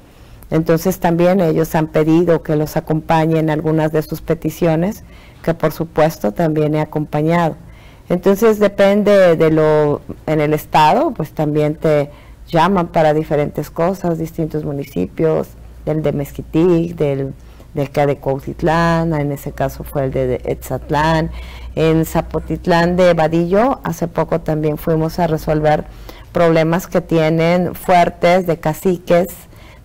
Entonces también ellos han pedido que los acompañe en algunas de sus peticiones, que por supuesto también he acompañado. Entonces depende de en el estado, pues también te llaman para diferentes cosas, distintos municipios, del de Mezquitic, del que de Cuautitlán, en ese caso fue el de Etzatlán. En Zapotitlán de Vadillo, hace poco también fuimos a resolver problemas que tienen fuertes de caciques,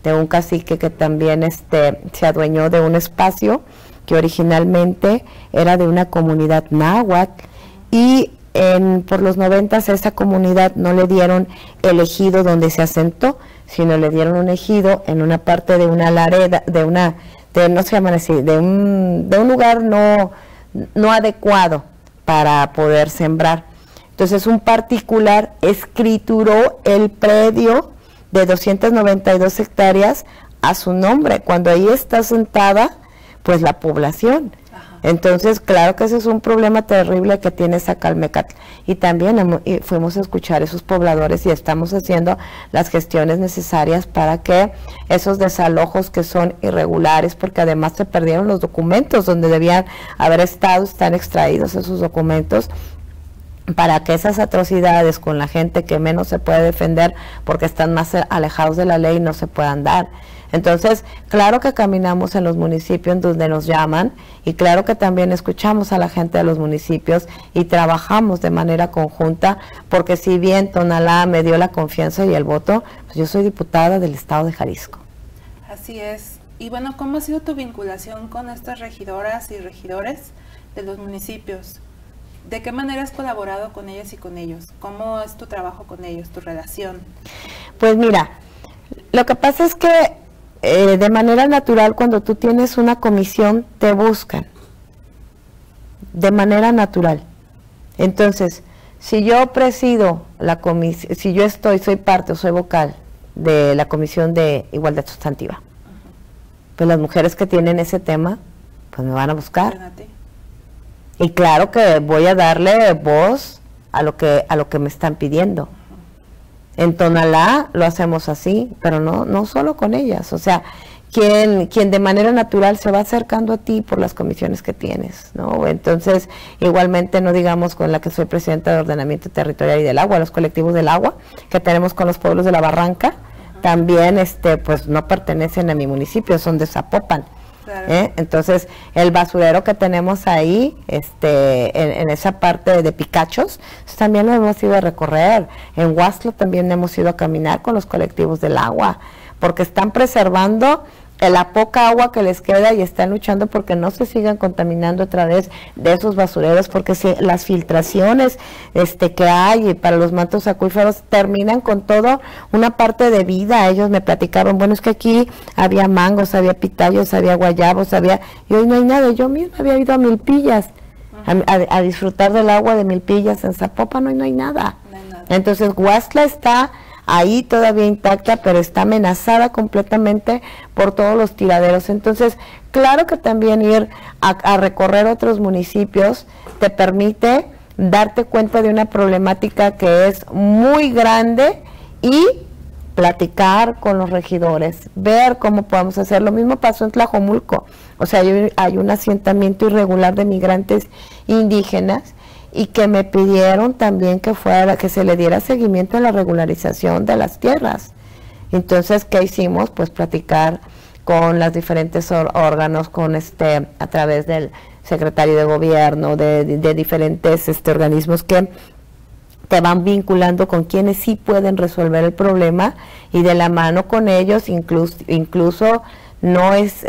de un cacique que también se adueñó de un espacio que originalmente era de una comunidad náhuatl, y por los 90 esa comunidad no le dieron el ejido donde se asentó, sino le dieron un ejido en una parte de una lareda, no se llaman así, de un lugar no adecuado para poder sembrar. Entonces un particular escrituró el predio de 292 hectáreas a su nombre, cuando ahí está sentada pues la población. Entonces, claro que ese es un problema terrible que tiene Zacalmecatl. Y también fuimos a escuchar a esos pobladores y estamos haciendo las gestiones necesarias para que esos desalojos que son irregulares, porque además se perdieron los documentos donde debían haber estado, están extraídos esos documentos, para que esas atrocidades con la gente que menos se puede defender porque están más alejados de la ley no se puedan dar. Entonces, claro que caminamos en los municipios donde nos llaman, y claro que también escuchamos a la gente de los municipios y trabajamos de manera conjunta, porque si bien Tonalá me dio la confianza y el voto, pues yo soy diputada del estado de Jalisco. Así es. Y bueno, ¿cómo ha sido tu vinculación con estas regidoras y regidores de los municipios? ¿De qué manera has colaborado con ellas y con ellos? ¿Cómo es tu trabajo con ellos, tu relación? Pues mira, lo que pasa es que de manera natural, cuando tú tienes una comisión, te buscan de manera natural. Entonces, si yo presido la comisión, si yo soy parte o soy vocal de la Comisión de Igualdad Sustantiva, pues las mujeres que tienen ese tema, pues me van a buscar. Y claro que voy a darle voz a lo que me están pidiendo. En Tonalá lo hacemos así, pero no solo con ellas. O sea, quien de manera natural se va acercando a ti por las comisiones que tienes, ¿no? Entonces, igualmente, no digamos con la que soy presidenta de Ordenamiento Territorial y del Agua, los colectivos del agua, que tenemos con los pueblos de la Barranca, también, pues no pertenecen a mi municipio, son de Zapopan. Claro. Entonces, el basurero que tenemos ahí, en esa parte de Picachos, también lo hemos ido a recorrer. En Huastlo también hemos ido a caminar con los colectivos del agua, porque están preservando la poca agua que les queda y están luchando porque no se sigan contaminando a través de esos basureros, porque si las filtraciones que hay para los mantos acuíferos terminan con todo una parte de vida. Ellos me platicaron, bueno, es que aquí había mangos, había pitayos, había guayabos, y hoy no hay nada. Yo misma había ido a Milpillas a disfrutar del agua de Milpillas. En Zapopan no hay nada. No hay nada. Entonces Huastla está ahí todavía intacta, pero está amenazada completamente por todos los tiraderos. Entonces, claro que también ir a recorrer otros municipios te permite darte cuenta de una problemática que es muy grande y platicar con los regidores, ver cómo podemos hacer. Lo mismo pasó en Tlajomulco. O sea, hay un asentamiento irregular de migrantes indígenas y que me pidieron también que se le diera seguimiento a la regularización de las tierras. Entonces, ¿qué hicimos? Pues platicar con los diferentes órganos, con a través del secretario de gobierno, de diferentes organismos que te van vinculando con quienes sí pueden resolver el problema, y de la mano con ellos, incluso no es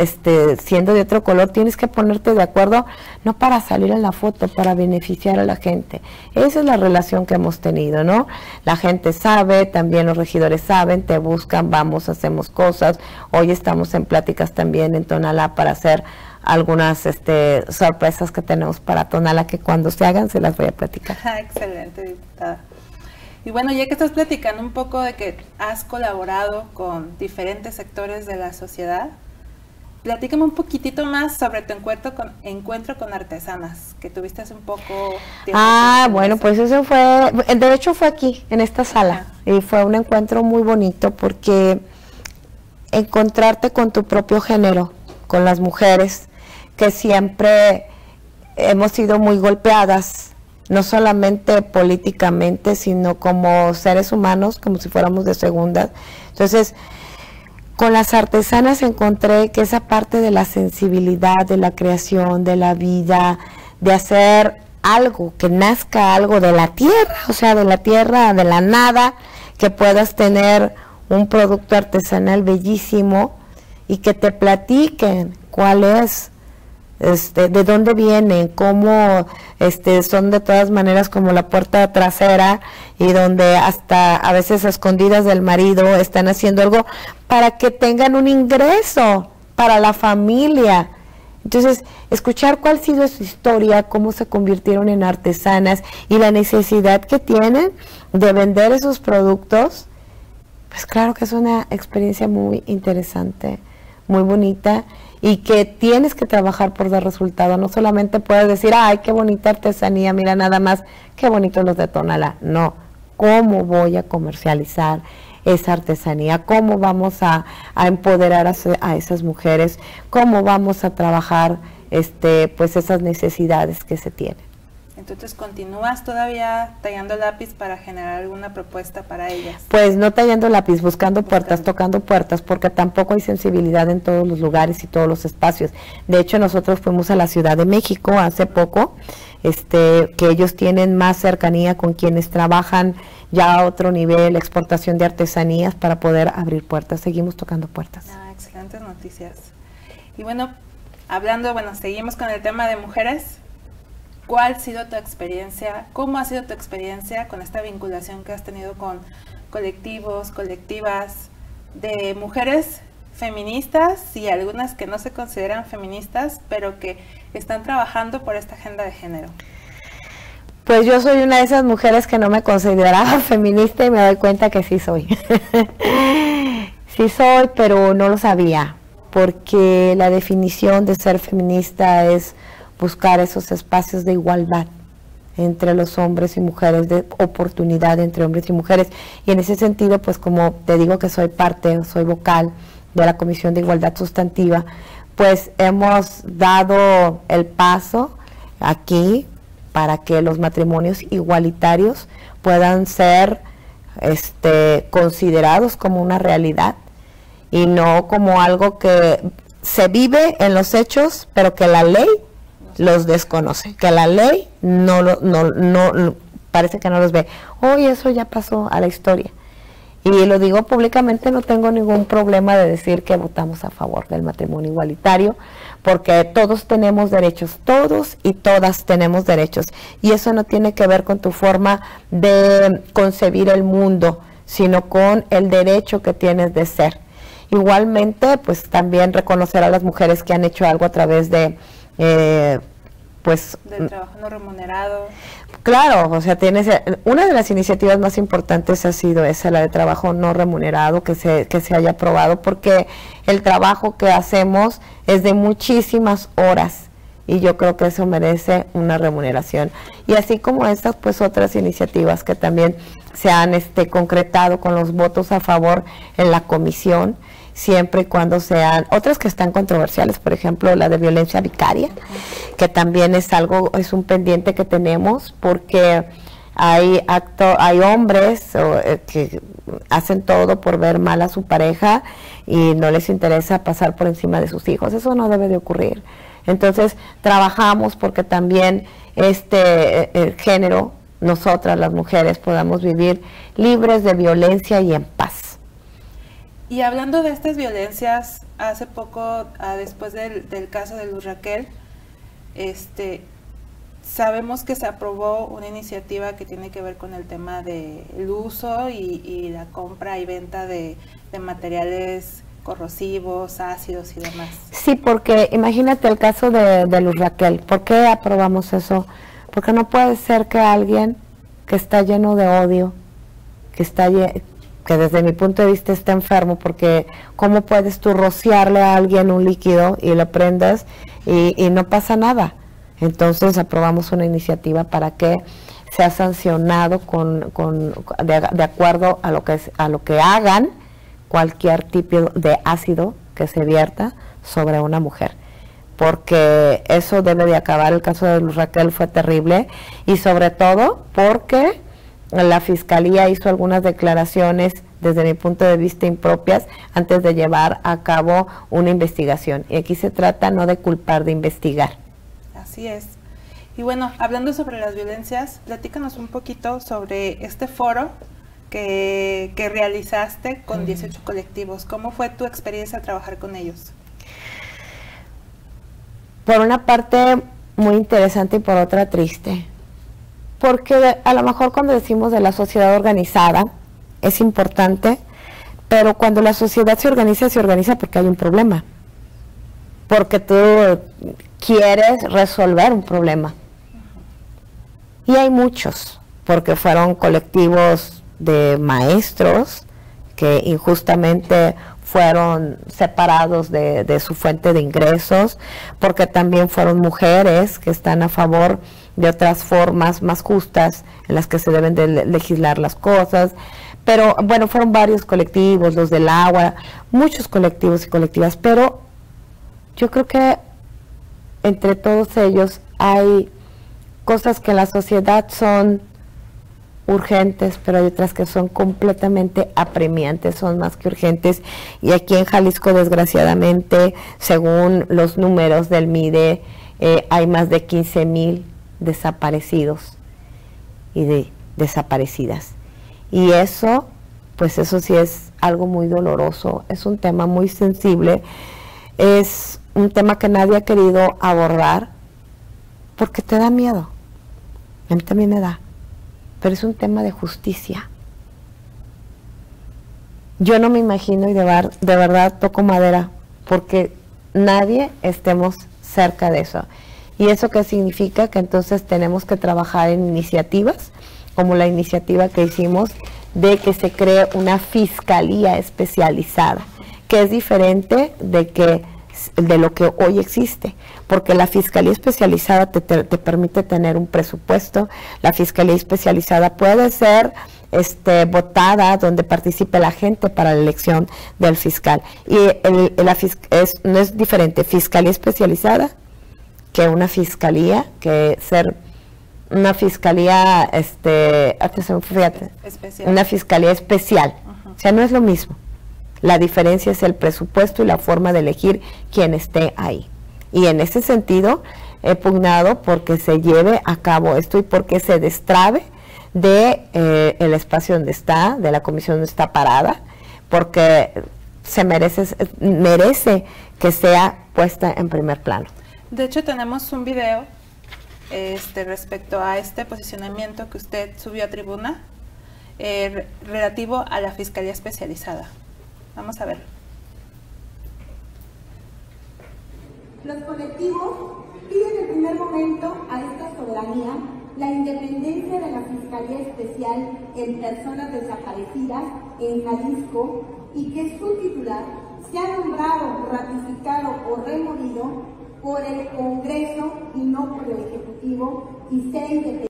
siendo de otro color, tienes que ponerte de acuerdo, no para salir en la foto, para beneficiar a la gente. Esa es la relación que hemos tenido, ¿no? La gente sabe, también los regidores saben, te buscan, vamos, hacemos cosas. Hoy estamos en pláticas también en Tonalá para hacer algunas sorpresas que tenemos para Tonalá, que cuando se hagan se las voy a platicar. Excelente, diputada. Y bueno, ya que estás platicando un poco de que has colaborado con diferentes sectores de la sociedad, platícame un poquitito más sobre tu encuentro con artesanas, que tuviste hace un poco tiempo. Bueno, pues eso fue, de hecho fue aquí, en esta sala, y fue un encuentro muy bonito porque encontrarte con tu propio género, con las mujeres, que siempre hemos sido muy golpeadas, no solamente políticamente, sino como seres humanos, como si fuéramos de segunda. Entonces, con las artesanas encontré que esa parte de la sensibilidad, de la creación, de la vida, de hacer algo, que nazca algo de la tierra, o sea, de la tierra, de la nada, que puedas tener un producto artesanal bellísimo y que te platiquen cuál es, de dónde vienen, cómo son de todas maneras como la puerta trasera, y donde hasta a veces a escondidas del marido están haciendo algo para que tengan un ingreso para la familia. Entonces, escuchar cuál ha sido su historia, cómo se convirtieron en artesanas y la necesidad que tienen de vender esos productos, pues claro que es una experiencia muy interesante, muy bonita, y que tienes que trabajar por dar resultado. No solamente puedes decir, ay, qué bonita artesanía, mira nada más, qué bonitos los de Tonalá. No, ¿cómo voy a comercializar esa artesanía? ¿Cómo vamos a empoderar a esas mujeres? ¿Cómo vamos a trabajar pues esas necesidades que se tienen? Entonces, ¿continúas todavía tallando lápiz para generar alguna propuesta para ellas? Pues no tallando lápiz, buscando puertas, tocando puertas, porque tampoco hay sensibilidad en todos los lugares y todos los espacios. De hecho, nosotros fuimos a la Ciudad de México hace poco, que ellos tienen más cercanía con quienes trabajan ya a otro nivel, exportación de artesanías, para poder abrir puertas. Seguimos tocando puertas. Excelentes noticias. Y bueno, seguimos con el tema de mujeres. ¿Cuál ha sido tu experiencia? ¿Cómo ha sido tu experiencia con esta vinculación que has tenido con colectivos, colectivas de mujeres feministas y algunas que no se consideran feministas, pero que están trabajando por esta agenda de género? Pues yo soy una de esas mujeres que no me consideraba feminista y me doy cuenta que sí soy. Sí soy, pero no lo sabía, porque la definición de ser feminista es buscar esos espacios de igualdad entre los hombres y mujeres, de oportunidad entre hombres y mujeres. Y en ese sentido, pues como te digo que soy parte, soy vocal de la Comisión de Igualdad Sustantiva, pues hemos dado el paso aquí para que los matrimonios igualitarios puedan ser considerados como una realidad y no como algo que se vive en los hechos, pero que la ley los desconoce, que la ley no parece que no los ve. Hoy eso ya pasó a la historia. Y lo digo públicamente, no tengo ningún problema de decir que votamos a favor del matrimonio igualitario, porque todos tenemos derechos, todos y todas tenemos derechos. Y eso no tiene que ver con tu forma de concebir el mundo, sino con el derecho que tienes de ser. Igualmente, pues también reconocer a las mujeres que han hecho algo a través de, del trabajo no remunerado. Claro, o sea, una de las iniciativas más importantes ha sido esa, la de trabajo no remunerado, que se haya aprobado, porque el trabajo que hacemos es de muchísimas horas y yo creo que eso merece una remuneración. Y así como estas, pues otras iniciativas que también se han concretado con los votos a favor en la comisión, siempre y cuando sean otras que están controversiales, por ejemplo la de violencia vicaria, que también es un pendiente que tenemos, porque hay hombres que hacen todo por ver mal a su pareja y no les interesa pasar por encima de sus hijos. Eso no debe de ocurrir. Entonces trabajamos porque también género, nosotras las mujeres, podamos vivir libres de violencia y en paz. Y hablando de estas violencias, hace poco, después del caso de Luz Raquel, sabemos que se aprobó una iniciativa que tiene que ver con el tema del uso y la compra y venta de materiales corrosivos, ácidos y demás. Sí, porque imagínate el caso de Luz Raquel. ¿Por qué aprobamos eso? Porque no puede ser que alguien que está lleno de odio, que desde mi punto de vista está enfermo, porque ¿cómo puedes tú rociarle a alguien un líquido y lo prendas y no pasa nada? Entonces aprobamos una iniciativa para que sea sancionado de acuerdo a lo que hagan cualquier tipo de ácido que se vierta sobre una mujer, porque eso debe de acabar. El caso de Luz Raquel fue terrible, y sobre todo porque la Fiscalía hizo algunas declaraciones, desde mi punto de vista, impropias, antes de llevar a cabo una investigación. Y aquí se trata no de culpar, de investigar. Así es. Y bueno, hablando sobre las violencias, platícanos un poquito sobre este foro que realizaste con 18 colectivos. ¿Cómo fue tu experiencia trabajar con ellos? Por una parte muy interesante y por otra triste. Porque a lo mejor cuando decimos de la sociedad organizada es importante, pero cuando la sociedad se organiza porque hay un problema, porque tú quieres resolver un problema. Y hay muchos, porque fueron colectivos de maestros que injustamente fueron separados de su fuente de ingresos, porque también fueron mujeres que están a favor de otras formas más justas en las que se deben de legislar las cosas. Pero bueno, fueron varios colectivos, los del agua, muchos colectivos y colectivas, pero yo creo que entre todos ellos hay cosas que en la sociedad son urgentes, pero hay otras que son completamente apremiantes, son más que urgentes. Y aquí en Jalisco, desgraciadamente, según los números del MIDE, hay más de 15,000 desaparecidos y desaparecidas. Y eso, pues eso sí es algo muy doloroso, es un tema muy sensible, es un tema que nadie ha querido abordar porque te da miedo. A mí también me da, pero es un tema de justicia. Yo no me imagino, y de verdad toco madera, porque nadie estemos cerca de eso. ¿Y eso qué significa? Que entonces tenemos que trabajar en iniciativas, como la iniciativa que hicimos de que se cree una fiscalía especializada, que es diferente de lo que hoy existe, porque la fiscalía especializada te permite tener un presupuesto. La fiscalía especializada puede ser votada, donde participe la gente para la elección del fiscal. Y no es diferente fiscalía especializada que una fiscalía, que ser una fiscalía, especial. Una fiscalía especial. O sea, no es lo mismo. La diferencia es el presupuesto y la forma de elegir quien esté ahí. Y en ese sentido he pugnado porque se lleve a cabo esto y porque se destrabe de el espacio donde está, de la comisión donde está parada, porque se merece que sea puesta en primer plano. De hecho, tenemos un video respecto a este posicionamiento que usted subió a tribuna, relativo a la Fiscalía Especializada. Vamos a verlo. Los colectivos piden en primer momento a esta soberanía la independencia de la Fiscalía Especial en Personas Desaparecidas en Jalisco y que su titular sea nombrado, ratificado o removido por el Congreso y no por el Ejecutivo y sea independiente.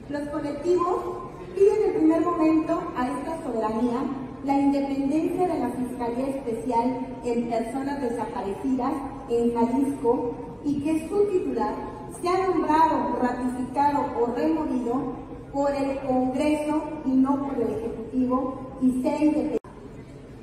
Los colectivos piden en primer momento a esta soberanía la independencia de la Fiscalía Especial en Personas Desaparecidas en Jalisco y que su titular sea nombrado, ratificado o removido por el Congreso y no por el Ejecutivo y sea independiente.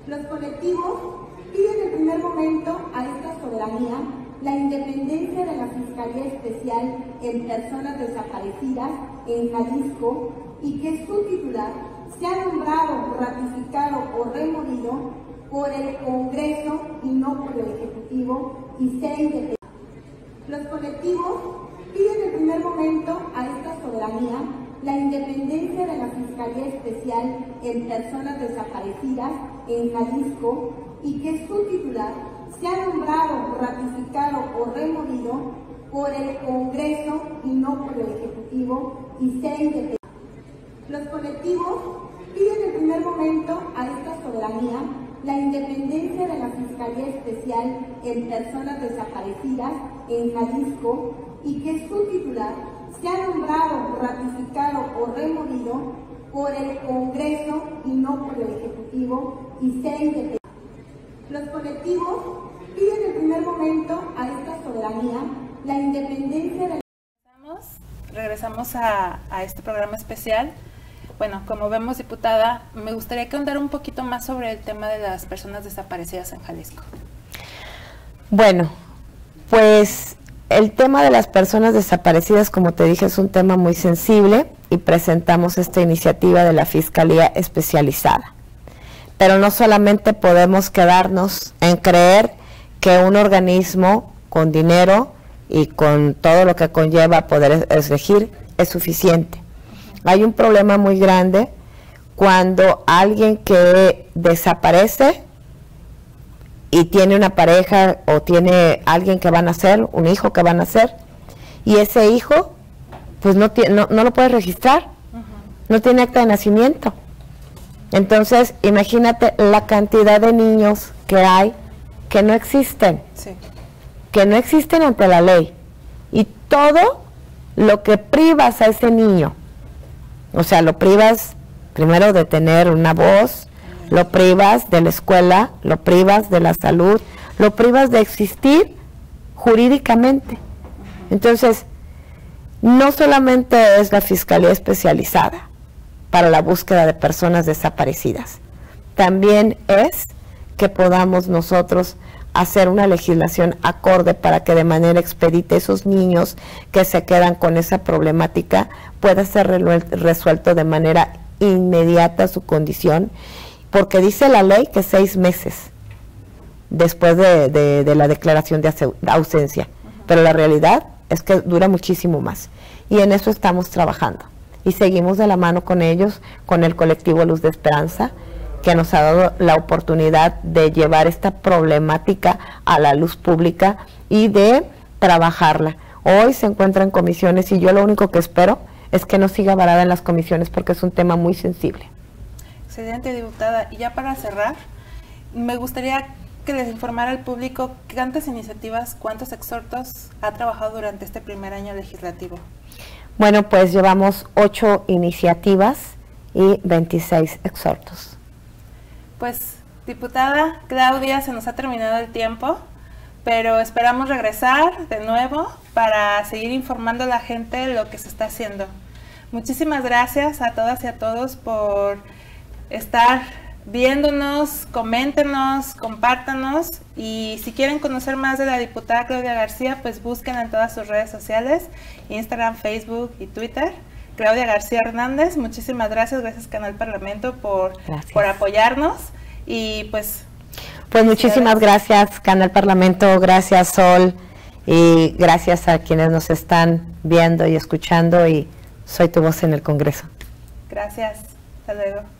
Los colectivos piden en primer momento a esta soberanía la independencia de la Fiscalía Especial en Personas Desaparecidas en Jalisco y que su titular sea nombrado, ratificado o removido por el Congreso y no por el Ejecutivo y sea independiente. Los colectivos piden en primer momento a esta soberanía la independencia de la Fiscalía Especial en Personas Desaparecidas en Jalisco y que su titular sea nombrado, ratificado o removido por el Congreso y no por el Ejecutivo y sea independiente. Los colectivos piden en primer momento a esta soberanía la independencia de la Fiscalía Especial en Personas Desaparecidas en Jalisco y que su titular sea nombrado, ratificado o removido por el Congreso y no por el Ejecutivo y sea independiente. Los colectivos piden en primer momento a esta soberanía la independencia de la... Regresamos a este programa especial. Bueno, como vemos, diputada, me gustaría que ahondara un poquito más sobre el tema de las personas desaparecidas en Jalisco. Bueno, pues el tema de las personas desaparecidas, como te dije, es un tema muy sensible y presentamos esta iniciativa de la Fiscalía Especializada. Pero no solamente podemos quedarnos en creer que un organismo con dinero y con todo lo que conlleva poder elegir es suficiente. Hay un problema muy grande cuando alguien que desaparece y tiene una pareja o tiene alguien que va a nacer, un hijo que va a nacer, y ese hijo pues no lo puede registrar, no tiene acta de nacimiento. Entonces, imagínate la cantidad de niños que hay que no existen, Sí. que no existen ante la ley. Y todo lo que privas a ese niño, o sea, lo privas primero de tener una voz, lo privas de la escuela, lo privas de la salud, lo privas de existir jurídicamente. Entonces, no solamente es la Fiscalía Especializada para la búsqueda de personas desaparecidas, también es que podamos nosotros hacer una legislación acorde para que de manera expedita esos niños que se quedan con esa problemática pueda ser resuelto de manera inmediata su condición, porque dice la ley que 6 meses después de la declaración de ausencia, pero la realidad es que dura muchísimo más, y en eso estamos trabajando y seguimos de la mano con ellos, con el colectivo Luz de Esperanza, que nos ha dado la oportunidad de llevar esta problemática a la luz pública y de trabajarla. Hoy se encuentra en comisiones y yo lo único que espero es que no siga varada en las comisiones porque es un tema muy sensible. Excelente, diputada. Y ya para cerrar, me gustaría que les informara al público cuántas iniciativas, cuántos exhortos ha trabajado durante este primer año legislativo. Bueno, pues llevamos 8 iniciativas y 26 exhortos. Pues, diputada Claudia, se nos ha terminado el tiempo, pero esperamos regresar de nuevo para seguir informando a la gente de lo que se está haciendo. Muchísimas gracias a todas y a todos por estar viéndonos, coméntenos, compártanos, y si quieren conocer más de la diputada Claudia García, pues busquen en todas sus redes sociales, Instagram, Facebook y Twitter. Claudia García Hernández, muchísimas gracias, gracias Canal Parlamento por apoyarnos, y pues muchísimas gracias Canal Parlamento, gracias Sol, y gracias a quienes nos están viendo y escuchando, y soy tu voz en el Congreso. Gracias, hasta luego.